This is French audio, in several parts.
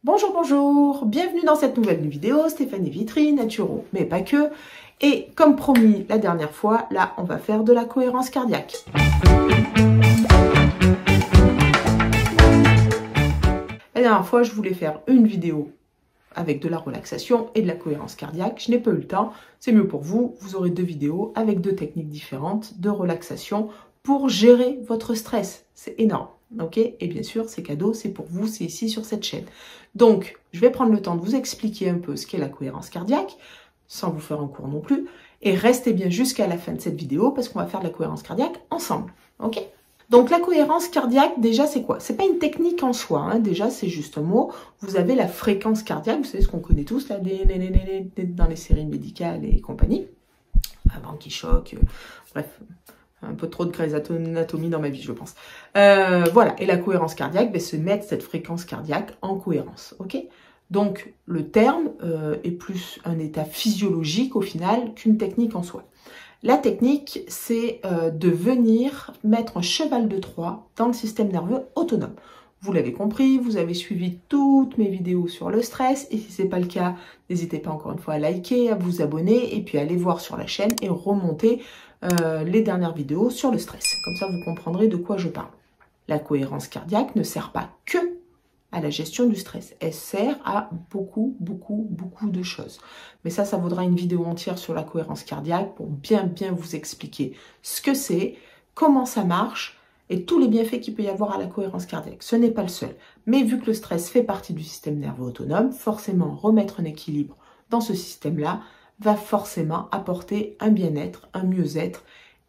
Bonjour, bonjour, bienvenue dans cette nouvelle vidéo, Stéphanie Vitry, Naturo, mais pas que. Et comme promis la dernière fois, là, on va faire de la cohérence cardiaque. La dernière fois, je voulais faire une vidéo avec de la relaxation et de la cohérence cardiaque. Je n'ai pas eu le temps, c'est mieux pour vous. Vous aurez deux vidéos avec deux techniques différentes de relaxation pour gérer votre stress. C'est énorme. Ok, et bien sûr, c'est cadeau, c'est pour vous, c'est ici sur cette chaîne. Donc, je vais prendre le temps de vous expliquer un peu ce qu'est la cohérence cardiaque, sans vous faire un cours non plus, et restez bien jusqu'à la fin de cette vidéo parce qu'on va faire de la cohérence cardiaque ensemble. Ok? Donc, la cohérence cardiaque, déjà, c'est quoi? C'est pas une technique en soi, hein. Déjà, c'est juste un mot. Vous avez la fréquence cardiaque, vous savez ce qu'on connaît tous, là, dans les séries médicales et compagnie, avant qu'ils choquent, bref. Un peu trop de Grey's Anatomy dans ma vie, je pense. Voilà, et la cohérence cardiaque, c'est mettre cette fréquence cardiaque en cohérence, ok? Donc, le terme est plus un état physiologique, au final, qu'une technique en soi. La technique, c'est de venir mettre un cheval de Troie dans le système nerveux autonome. Vous l'avez compris, vous avez suivi toutes mes vidéos sur le stress, et si ce n'est pas le cas, n'hésitez pas encore une fois à liker, à vous abonner, et puis à aller voir sur la chaîne et remonter les dernières vidéos sur le stress. Comme ça, vous comprendrez de quoi je parle. La cohérence cardiaque ne sert pas que à la gestion du stress. Elle sert à beaucoup de choses. Mais ça vaudra une vidéo entière sur la cohérence cardiaque pour bien vous expliquer ce que c'est, comment ça marche et tous les bienfaits qu'il peut y avoir à la cohérence cardiaque. Ce n'est pas le seul. Mais vu que le stress fait partie du système nerveux autonome, forcément remettre un équilibre dans ce système-là va forcément apporter un bien-être, un mieux-être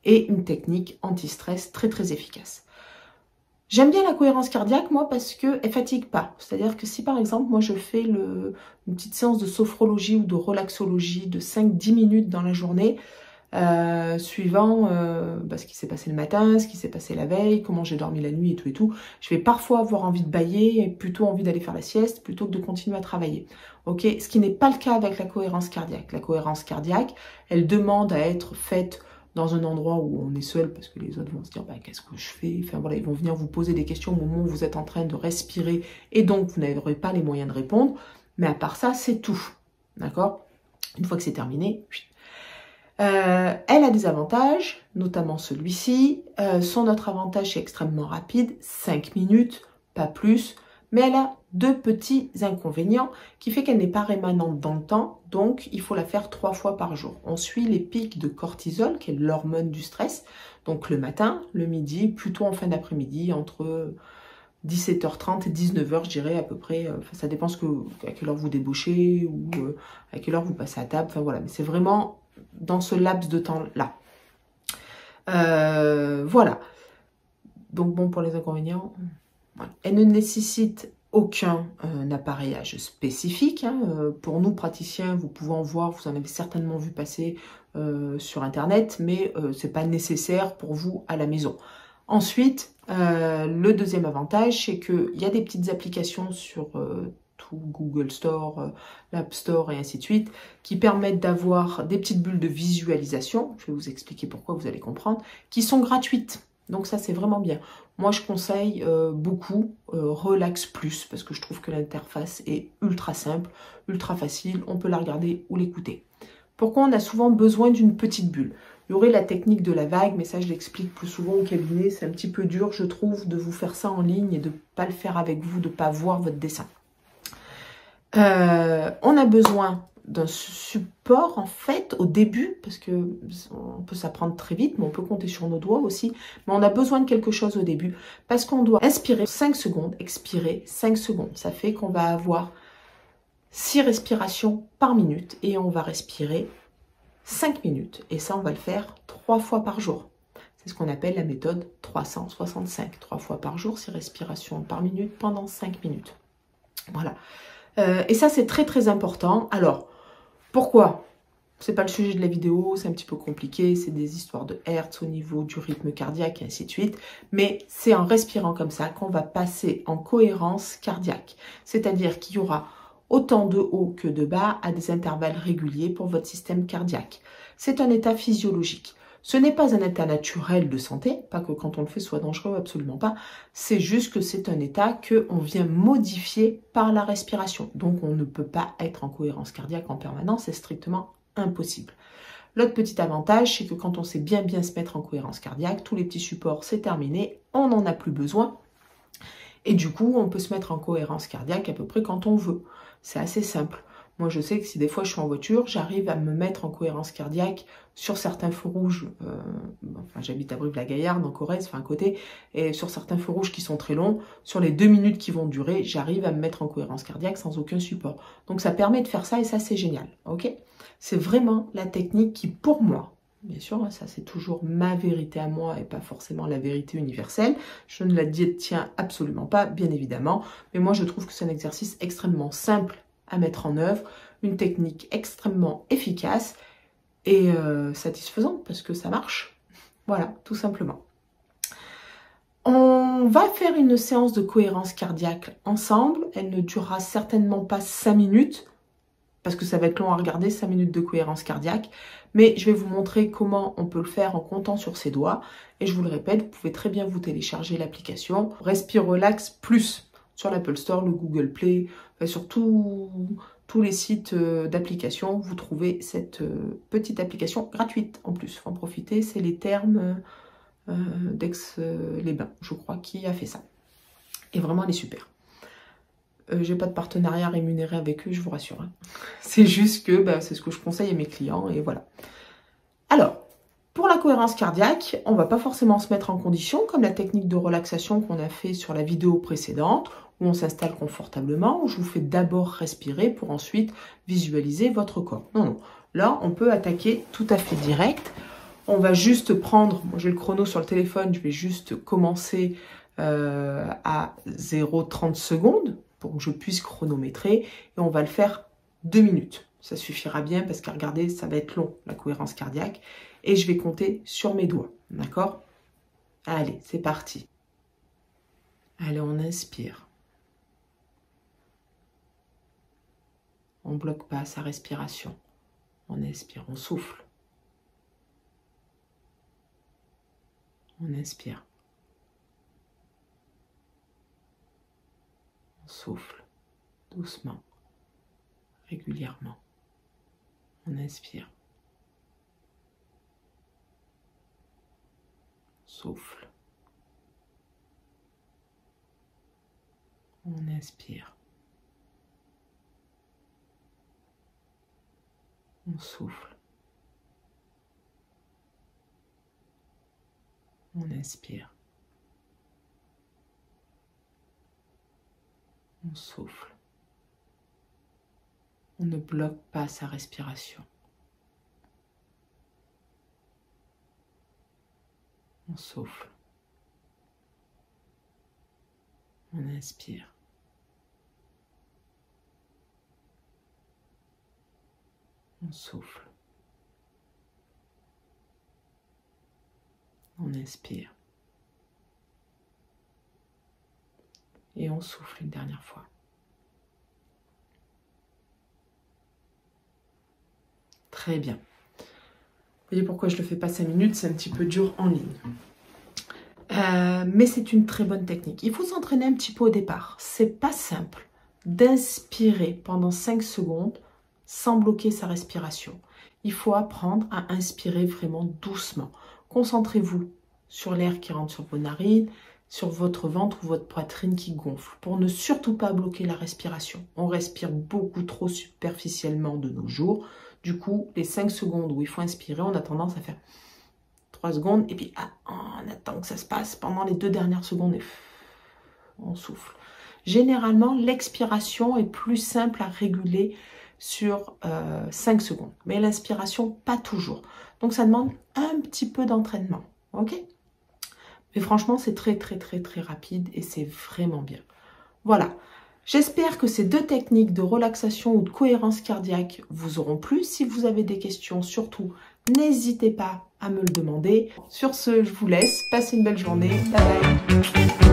et une technique anti-stress très efficace. J'aime bien la cohérence cardiaque, moi, parce qu'elle ne fatigue pas. C'est-à-dire que si, par exemple, moi, je fais une petite séance de sophrologie ou de relaxologie de 5-10 minutes dans la journée, suivant ce qui s'est passé le matin, ce qui s'est passé la veille, comment j'ai dormi la nuit et tout, je vais parfois avoir envie de bâiller et plutôt envie d'aller faire la sieste plutôt que de continuer à travailler. Ok, ce qui n'est pas le cas avec la cohérence cardiaque. La cohérence cardiaque, elle demande à être faite dans un endroit où on est seul parce que les autres vont se dire qu'est-ce que je fais? Enfin voilà, ils vont venir vous poser des questions au moment où vous êtes en train de respirer et donc vous n'aurez pas les moyens de répondre. Mais à part ça, c'est tout. D'accord? Une fois que c'est terminé, elle a des avantages, notamment celui-ci. Son autre avantage, c'est extrêmement rapide, 5 minutes, pas plus. Mais elle a deux petits inconvénients qui fait qu'elle n'est pas rémanente dans le temps. Donc, il faut la faire 3 fois par jour. On suit les pics de cortisol, qui est l'hormone du stress. Donc, le matin, le midi, plutôt en fin d'après-midi, entre 17h30 et 19h, je dirais à peu près. Ça dépend à quelle heure vous débauchez ou à quelle heure vous passez à table. Enfin, voilà, mais c'est vraiment dans ce laps de temps-là. Voilà. Donc, bon, pour les inconvénients, voilà. Elle ne nécessite aucun appareillage spécifique. Hein. Pour nous, praticiens, vous pouvez en voir, vous en avez certainement vu passer sur Internet, mais ce n'est pas nécessaire pour vous à la maison. Ensuite, le deuxième avantage, c'est qu'il y a des petites applications sur tout Google Store, l'App Store et ainsi de suite, qui permettent d'avoir des petites bulles de visualisation, je vais vous expliquer pourquoi, vous allez comprendre, qui sont gratuites. Donc ça, c'est vraiment bien. Moi, je conseille beaucoup Relax Plus, parce que je trouve que l'interface est ultra simple, ultra facile, on peut la regarder ou l'écouter. Pourquoi on a souvent besoin d'une petite bulle? Il y aurait la technique de la vague, mais ça, je l'explique plus souvent au cabinet. C'est un petit peu dur, je trouve, de vous faire ça en ligne et de ne pas le faire avec vous, de ne pas voir votre dessin. On a besoin d'un support, en fait, au début, parce que on peut s'apprendre très vite, mais on peut compter sur nos doigts aussi. Mais on a besoin de quelque chose au début, parce qu'on doit inspirer 5 secondes, expirer 5 secondes. Ça fait qu'on va avoir 6 respirations par minute, et on va respirer 5 minutes. Et ça, on va le faire 3 fois par jour. C'est ce qu'on appelle la méthode 365. 3 fois par jour, 6 respirations par minute pendant 5 minutes. Voilà. Et ça, c'est très important. Alors, pourquoi? C'est pas le sujet de la vidéo, c'est un petit peu compliqué, c'est des histoires de hertz au niveau du rythme cardiaque et ainsi de suite. Mais c'est en respirant comme ça qu'on va passer en cohérence cardiaque. C'est-à-dire qu'il y aura autant de haut que de bas à des intervalles réguliers pour votre système cardiaque. C'est un état physiologique. Ce n'est pas un état naturel de santé, pas que quand on le fait soit dangereux, absolument pas. C'est juste que c'est un état qu'on vient modifier par la respiration. Donc on ne peut pas être en cohérence cardiaque en permanence, c'est strictement impossible. L'autre petit avantage, c'est que quand on sait bien se mettre en cohérence cardiaque, tous les petits supports, c'est terminé, on n'en a plus besoin. Et du coup, on peut se mettre en cohérence cardiaque à peu près quand on veut. C'est assez simple. Moi, je sais que si des fois je suis en voiture, j'arrive à me mettre en cohérence cardiaque sur certains feux rouges. Enfin, j'habite à Brive-la-Gaillarde, en Corrèze, enfin à côté, et sur certains feux rouges qui sont très longs, sur les 2 minutes qui vont durer, j'arrive à me mettre en cohérence cardiaque sans aucun support. Donc ça permet de faire ça et ça, c'est génial. Ok ? C'est vraiment la technique qui, pour moi, bien sûr, ça c'est toujours ma vérité à moi et pas forcément la vérité universelle. Je ne la détiens absolument pas, bien évidemment. Mais moi, je trouve que c'est un exercice extrêmement simple à mettre en œuvre, une technique extrêmement efficace et satisfaisante parce que ça marche. Voilà, tout simplement. On va faire une séance de cohérence cardiaque ensemble. Elle ne durera certainement pas 5 minutes parce que ça va être long à regarder, 5 minutes de cohérence cardiaque. Mais je vais vous montrer comment on peut le faire en comptant sur ses doigts. Et je vous le répète, vous pouvez très bien vous télécharger l'application Respire Relax Plus sur l'Apple Store, le Google Play, enfin, sur tous les sites d'application. Vous trouvez cette petite application gratuite en plus. Faut en profiter, c'est les termes d'Aix-les-Bains, je crois, qui a fait ça. Et vraiment, elle est super. J'ai pas de partenariat rémunéré avec eux, je vous rassure. Hein. C'est juste que c'est ce que je conseille à mes clients et voilà. Alors, pour la cohérence cardiaque, on va pas forcément se mettre en condition comme la technique de relaxation qu'on a fait sur la vidéo précédente où on s'installe confortablement, où je vous fais d'abord respirer pour ensuite visualiser votre corps. Non, non. Là, on peut attaquer tout à fait direct. On va juste prendre, moi j'ai le chrono sur le téléphone, je vais juste commencer à 0,30 secondes pour que je puisse chronométrer et on va le faire 2 minutes. Ça suffira bien parce que regardez, ça va être long, la cohérence cardiaque. Et je vais compter sur mes doigts, d'accord? Allez, c'est parti. Allez, on inspire. On ne bloque pas sa respiration. On inspire, on souffle. On inspire. On souffle doucement, régulièrement. On inspire. Souffle. On inspire. On souffle. On inspire. On souffle. On ne bloque pas sa respiration. On souffle. On inspire. On souffle. On inspire. Et on souffle une dernière fois. Très bien. Vous voyez pourquoi je ne le fais pas 5 minutes, c'est un petit peu dur en ligne. Mais c'est une très bonne technique. Il faut s'entraîner un petit peu au départ. C'est pas simple d'inspirer pendant 5 secondes sans bloquer sa respiration. Il faut apprendre à inspirer vraiment doucement. Concentrez-vous sur l'air qui rentre sur vos narines, sur votre ventre ou votre poitrine qui gonfle, pour ne surtout pas bloquer la respiration. On respire beaucoup trop superficiellement de nos jours. Du coup, les 5 secondes où il faut inspirer, on a tendance à faire 3 secondes et puis on attend que ça se passe pendant les 2 dernières secondes et on souffle. Généralement, l'expiration est plus simple à réguler sur 5 secondes. Mais l'inspiration, pas toujours. Donc, ça demande un petit peu d'entraînement. Ok? Mais franchement, c'est très rapide et c'est vraiment bien. Voilà. J'espère que ces 2 techniques de relaxation ou de cohérence cardiaque vous auront plu. Si vous avez des questions, surtout, n'hésitez pas à me le demander. Sur ce, je vous laisse. Passez une belle journée. Bye bye.